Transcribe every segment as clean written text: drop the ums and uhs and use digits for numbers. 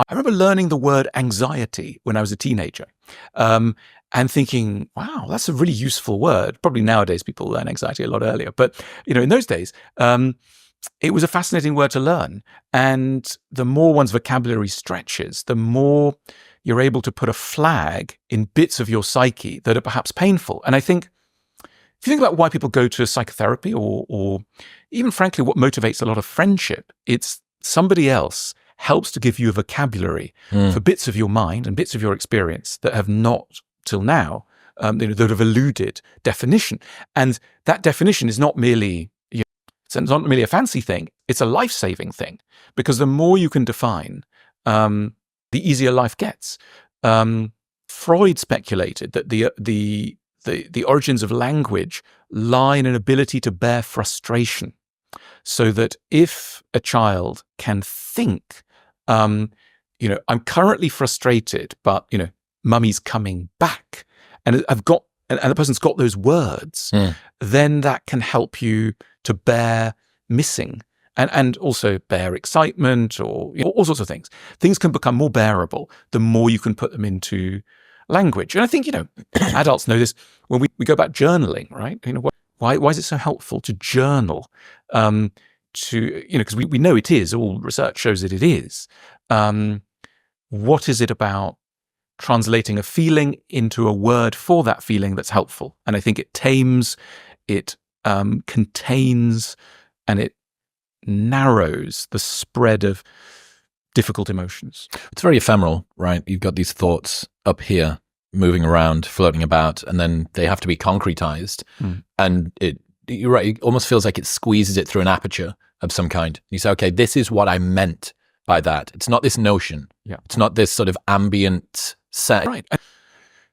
I remember learning the word anxiety when I was a teenager, and thinking, wow, that's a really useful word. Probably nowadays people learn anxiety a lot earlier. But, in those days, it was a fascinating word to learn. And the more one's vocabulary stretches, the more you're able to put a flag in bits of your psyche that are perhaps painful. And I think, if you think about why people go to psychotherapy or even frankly, what motivates a lot of friendship, it's somebody else helps to give you a vocabulary for bits of your mind and bits of your experience that have not till now, that have eluded definition. And that definition is not merely, it's not merely a fancy thing, it's a life-saving thing. Because the more you can define, the easier life gets. Freud speculated that the origins of language lie in an ability to bear frustration. So that if a child can think, I'm currently frustrated, but, mummy's coming back, and the person's got those words, then that can help you to bear missing and also bear excitement or all sorts of things. Things can become more bearable the more you can put them into language. And I think, adults know this when we go about journaling, right? Why is it so helpful to journal? Because we know it is, all research shows that it is. What is it about translating a feeling into a word for that feeling that's helpful? And I think it tames, it contains, and it narrows the spread of difficult emotions. It's very ephemeral, right? You've got these thoughts up here moving around, floating about, and then they have to be concretized. And you're right, it almost feels like it squeezes it through an aperture of some kind. You say, okay, this is what I meant by that. It's not this notion. Yeah. It's not this sort of ambient set. Right.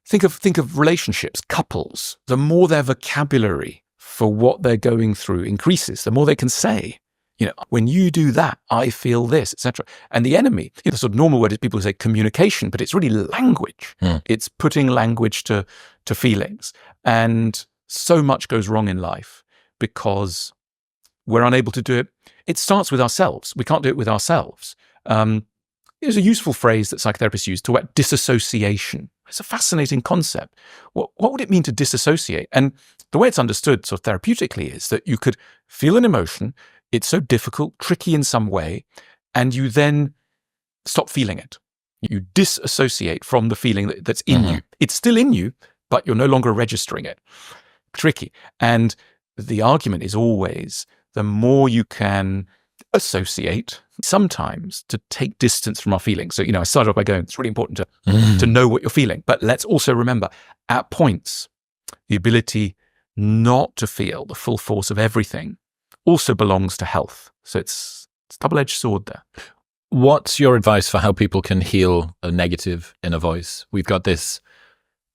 Think of relationships, couples. The more their vocabulary for what they're going through increases, the more they can say, when you do that, I feel this, etc. And the enemy, the sort of normal word is people say communication, but it's really language. It's putting language to feelings. And so much goes wrong in life because we're unable to do it. It starts with ourselves. We can't do it with ourselves. There's a useful phrase that psychotherapists use to talk about disassociation. It's a fascinating concept. What would it mean to disassociate? And the way it's understood sort of therapeutically is that you could feel an emotion, it's so difficult, tricky in some way, and you then stop feeling it. You disassociate from the feeling that's in you. It's still in you, but you're no longer registering it. Tricky. And the argument is always the more you can associate, sometimes to take distance from our feelings. So, I started off by going, it's really important to know what you're feeling. But let's also remember, at points, the ability not to feel the full force of everything also belongs to health. So it's a double-edged sword there. What's your advice for how people can heal a negative inner voice? We've got this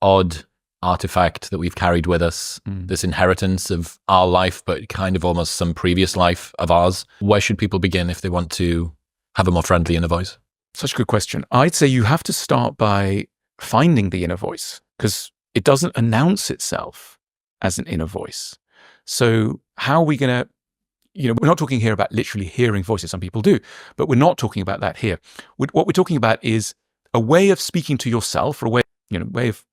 odd artifact that we've carried with us, this inheritance of our life, but kind of almost some previous life of ours. Where should people begin if they want to have a more friendly inner voice? Such a good question. I'd say you have to start by finding the inner voice because it doesn't announce itself as an inner voice. So how are we going to, we're not talking here about literally hearing voices. Some people do, but we're not talking about that here. What we're talking about is a way of speaking to yourself or a way of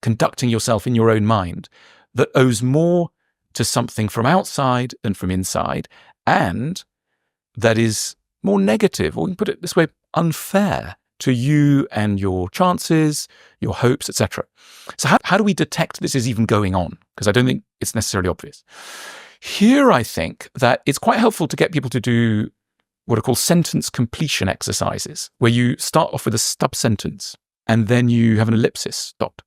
conducting yourself in your own mind that owes more to something from outside than from inside, and that is more negative, or we can put it this way, unfair to you and your chances, your hopes, etc. So how do we detect this is even going on? Because I don't think it's necessarily obvious. Here, I think that it's quite helpful to get people to do what are called sentence completion exercises, where you start off with a stub sentence and then you have an ellipsis dot.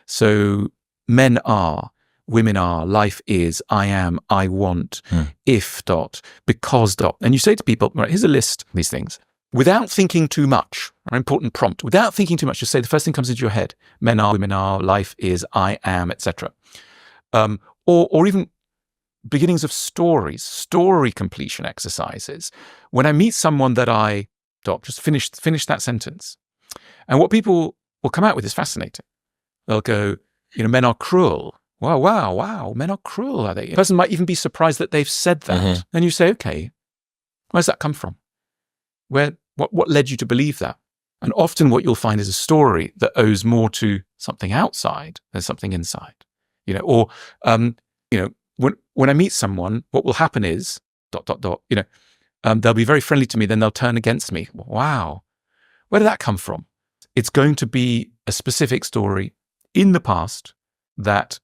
So men are, women are, life is, I am, I want, if dot, because dot. And you say to people, right, here's a list of these things. Without thinking too much, an important prompt, without thinking too much, just say the first thing comes into your head. Men are, women are, life is, I am, etc. Or even beginnings of stories, story completion exercises. When I meet someone that I dot, just finish that sentence. And what people will come out with is fascinating. They'll go, men are cruel. Wow, men are cruel, are they? A person might even be surprised that they've said that. And you say, okay, where does that come from? What led you to believe that? And often what you'll find is a story that owes more to something outside than something inside. Or when I meet someone, what will happen is ... they'll be very friendly to me, then they'll turn against me. Wow, where did that come from? It's going to be a specific story in the past that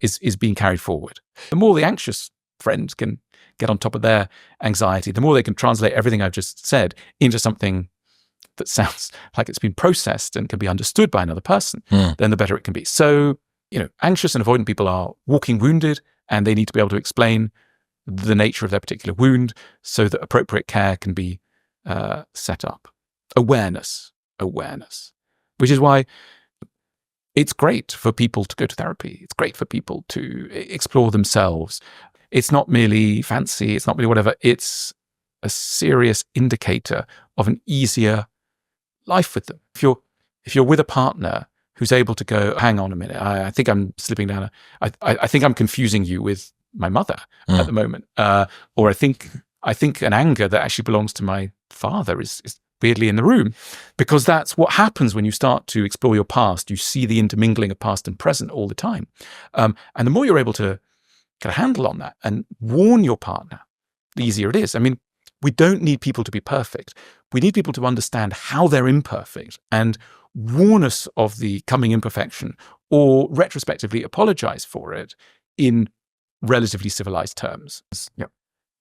is being carried forward. The more the anxious friend can get on top of their anxiety, the more they can translate everything I've just said into something that sounds like it's been processed and can be understood by another person, then the better it can be. So, anxious and avoidant people are walking wounded, and they need to be able to explain the nature of their particular wound so that appropriate care can be set up. Awareness, which is why it's great for people to go to therapy. It's great for people to explore themselves. It's not merely fancy. It's not merely whatever. It's a serious indicator of an easier life with them. If you're with a partner who's able to go, hang on a minute, I think I'm slipping down. I think I'm confusing you with my mother at the moment, or I think an anger that actually belongs to my father is weirdly in the room, because that's what happens when you start to explore your past. You see the intermingling of past and present all the time, and the more you're able to get a handle on that and warn your partner, the easier it is. I mean, we don't need people to be perfect. We need people to understand how they're imperfect and warn us of the coming imperfection, or retrospectively apologize for it in relatively civilized terms. Yep.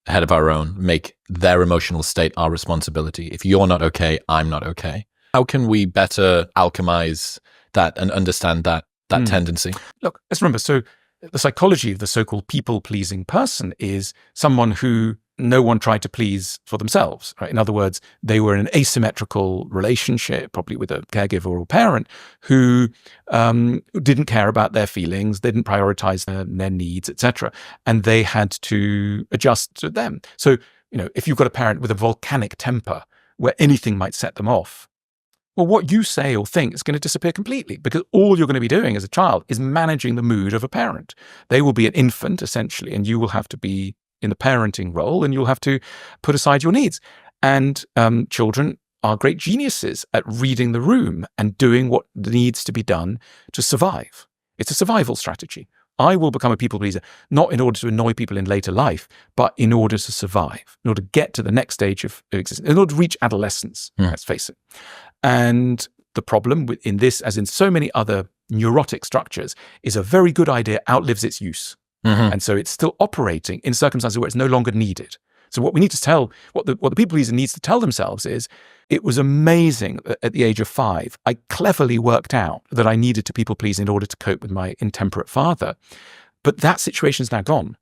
Ahead of our own, make their emotional state our responsibility. If you're not okay, I'm not okay. How can we better alchemize that and understand that tendency? Look, let's remember, so the psychology of the so-called people-pleasing person is someone who no one tried to please for themselves, right? In other words, they were in an asymmetrical relationship, probably with a caregiver or parent, who didn't care about their feelings, they didn't prioritize their needs, etc. And they had to adjust to them. So, if you've got a parent with a volcanic temper where anything might set them off, well, what you say or think is going to disappear completely, because all you're going to be doing as a child is managing the mood of a parent. They will be an infant, essentially, and you will have to be in the parenting role, and you'll have to put aside your needs. And children are great geniuses at reading the room and doing what needs to be done to survive. It's a survival strategy. I will become a people pleaser, not in order to annoy people in later life, but in order to survive, in order to get to the next stage of existence, in order to reach adolescence, let's face it. And the problem in this, as in so many other neurotic structures, is a very good idea outlives its use. And so it's still operating in circumstances where it's no longer needed. So what we need to tell, what the people pleaser needs to tell themselves is, it was amazing that at the age of 5, I cleverly worked out that I needed to people please in order to cope with my intemperate father. But that situation's now gone.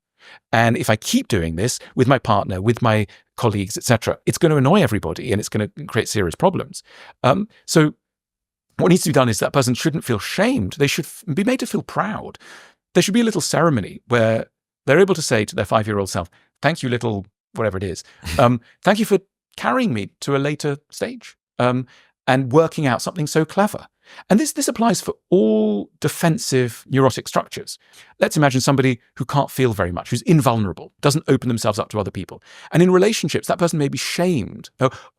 And if I keep doing this with my partner, with my colleagues, etc., it's going to annoy everybody and it's going to create serious problems. So what needs to be done is that person shouldn't feel shamed. They should be made to feel proud. There should be a little ceremony where they're able to say to their 5-year-old self, thank you, little whatever it is. Thank you for carrying me to a later stage and working out something so clever. And this applies for all defensive neurotic structures. Let's imagine somebody who can't feel very much, who's invulnerable, doesn't open themselves up to other people. And in relationships, that person may be shamed.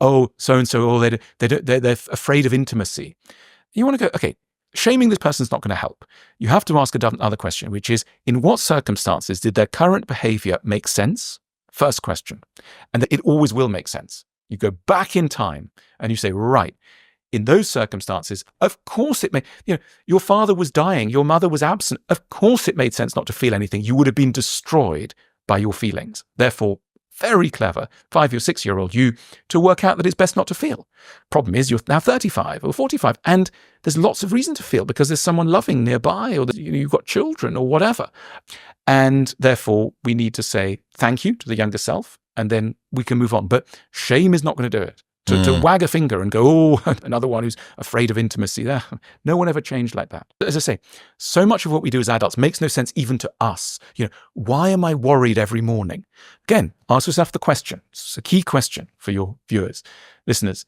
Oh, so-and-so, they're afraid of intimacy. You want to go, okay, shaming this person's not going to help. You have to ask another question, which is, in what circumstances did their current behavior make sense? First question. And that it always will make sense. You go back in time and you say, right, in those circumstances, of course it made, your father was dying, your mother was absent. Of course it made sense not to feel anything. You would have been destroyed by your feelings. Therefore, very clever 5 or 6-year-old you to work out that it's best not to feel. Problem is, you're now 35 or 45, and there's lots of reason to feel because there's someone loving nearby, or that you've got children or whatever. And therefore, we need to say thank you to the younger self, and then we can move on. But shame is not going to do it. To wag a finger and go, oh, another one who's afraid of intimacy. No one ever changed like that. As I say, so much of what we do as adults makes no sense even to us. Why am I worried every morning? Again, ask yourself the question. It's a key question for your viewers, listeners.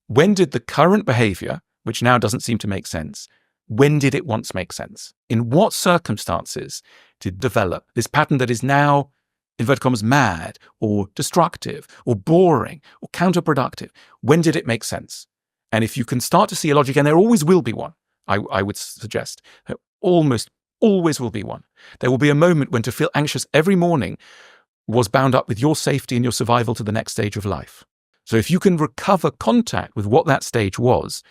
When did the current behavior, which now doesn't seem to make sense, when did it once make sense? In what circumstances did it develop this pattern that is now, inverted commas, mad or destructive or boring or counterproductive? When did it make sense? And if you can start to see a logic, and there always will be one, I would suggest, there almost always will be one. There will be a moment when to feel anxious every morning was bound up with your safety and your survival to the next stage of life. So if you can recover contact with what that stage was,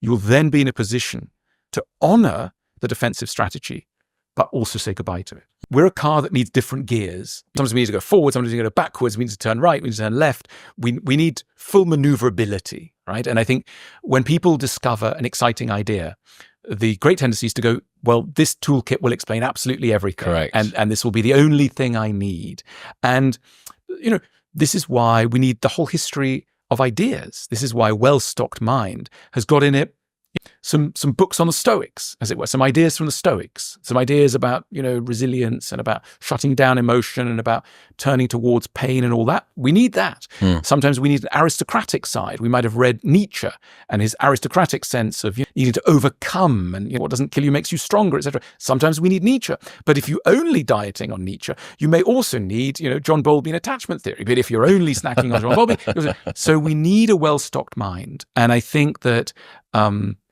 you'll then be in a position to honor the defensive strategy, but also say goodbye to it. We're a car that needs different gears. Sometimes we need to go forward, sometimes we need to go backwards, we need to turn right, we need to turn left. We need full maneuverability, right? And I think when people discover an exciting idea, the great tendency is to go, well, this toolkit will explain absolutely everything. Correct. And this will be the only thing I need. And, this is why we need the whole history of ideas. This is why a well-stocked mind has got in it some books on the Stoics, as it were, some ideas from the Stoics, some ideas about, resilience and about shutting down emotion and about turning towards pain and all that. We need that. Sometimes we need an aristocratic side. We might have read Nietzsche and his aristocratic sense of needing to overcome and what doesn't kill you makes you stronger, etc. Sometimes we need Nietzsche. But if you're only dieting on Nietzsche, you may also need, John Bowlby and attachment theory. But if you're only snacking on John Bowlby, so we need a well-stocked mind. And I think that,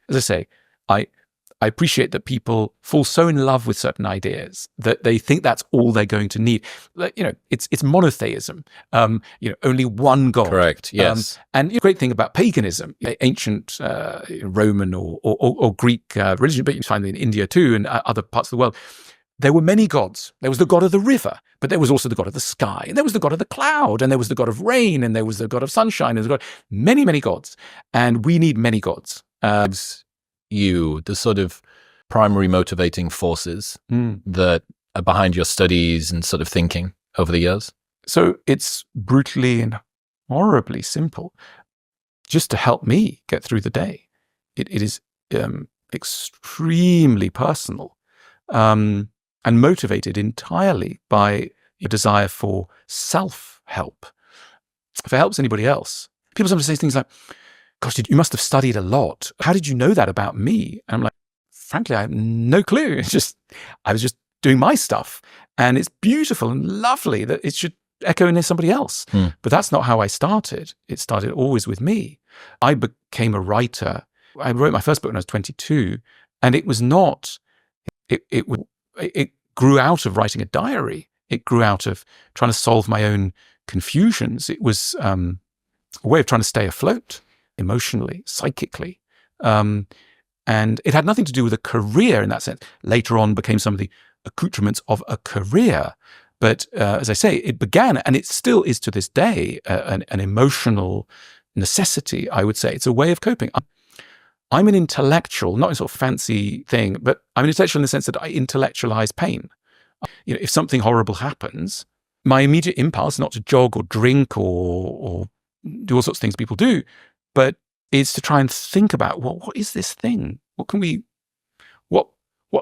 as I say, I appreciate that people fall so in love with certain ideas that they think that's all they're going to need. It's monotheism. Only one God. Correct. Yes. And the great thing about paganism, ancient Roman or Greek religion, but you find it in India too and other parts of the world, there were many gods. There was the god of the river, but there was also the god of the sky, and there was the god of the cloud, and there was the god of rain, and there was the god of sunshine, and there was many, many gods. And we need many gods. The sort of primary motivating forces that are behind your studies and sort of thinking over the years? So it's brutally and horribly simple. Just to help me get through the day. It is extremely personal and motivated entirely by a desire for self-help. If it helps anybody else, people sometimes say things like, gosh, you must have studied a lot. How did you know that about me? And I'm like, frankly, I have no clue. I was just doing my stuff. And it's beautiful and lovely that it should echo in somebody else. But that's not how I started. It started always with me. I became a writer. I wrote my first book when I was 22. And it was not, it grew out of writing a diary. It grew out of trying to solve my own confusions. It was a way of trying to stay afloat. Emotionally, psychically. And it had nothing to do with a career in that sense. Later on became some of the accoutrements of a career. But as I say, it began, and it still is to this day, an emotional necessity, I would say. It's a way of coping. I'm an intellectual, not a sort of fancy thing, but I'm an intellectual in the sense that I intellectualize pain. If something horrible happens, my immediate impulse, not to jog or drink or do all sorts of things people do, but is to try and think about, well, what is this thing? What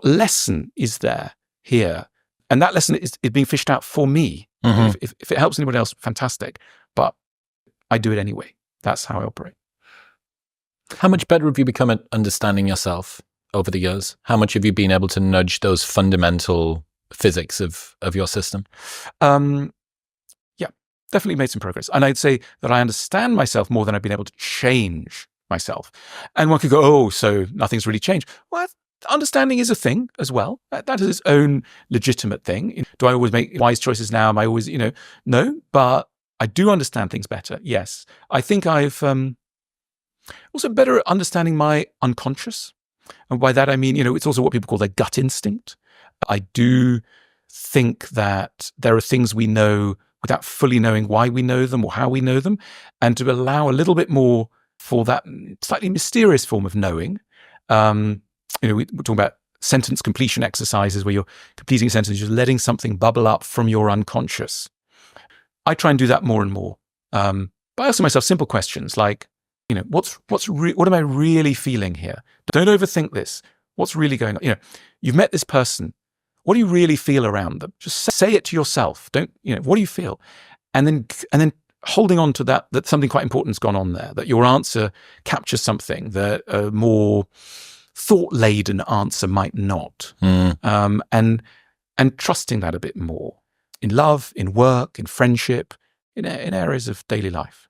lesson is there here? And that lesson is being fished out for me. Mm-hmm. If it helps anybody else, fantastic. But I do it anyway. That's how I operate. How much better have you become at understanding yourself over the years? How much have you been able to nudge those fundamental physics of your system? Definitely made some progress. And I'd say that I understand myself more than I've been able to change myself. And one could go, oh, so nothing's really changed. Well, understanding is a thing as well. That is its own legitimate thing. Do I always make wise choices now? Am I always, no, but I do understand things better. Yes. I think I've also better at understanding my unconscious. And by that, I mean, it's also what people call their gut instinct. I do think that there are things we know without fully knowing why we know them or how we know them, and to allow a little bit more for that slightly mysterious form of knowing. We're talking about sentence completion exercises where you're completing a sentence, you're letting something bubble up from your unconscious. I try and do that more and more. By asking myself simple questions like, what am I really feeling here? Don't overthink this. What's really going on? You've met this person. What do you really feel around them? Just say it to yourself. What do you feel? And then holding on to that something quite important's gone on there, that your answer captures something that a more thought-laden answer might not. And trusting that a bit more in love, in work, in friendship, in areas of daily life.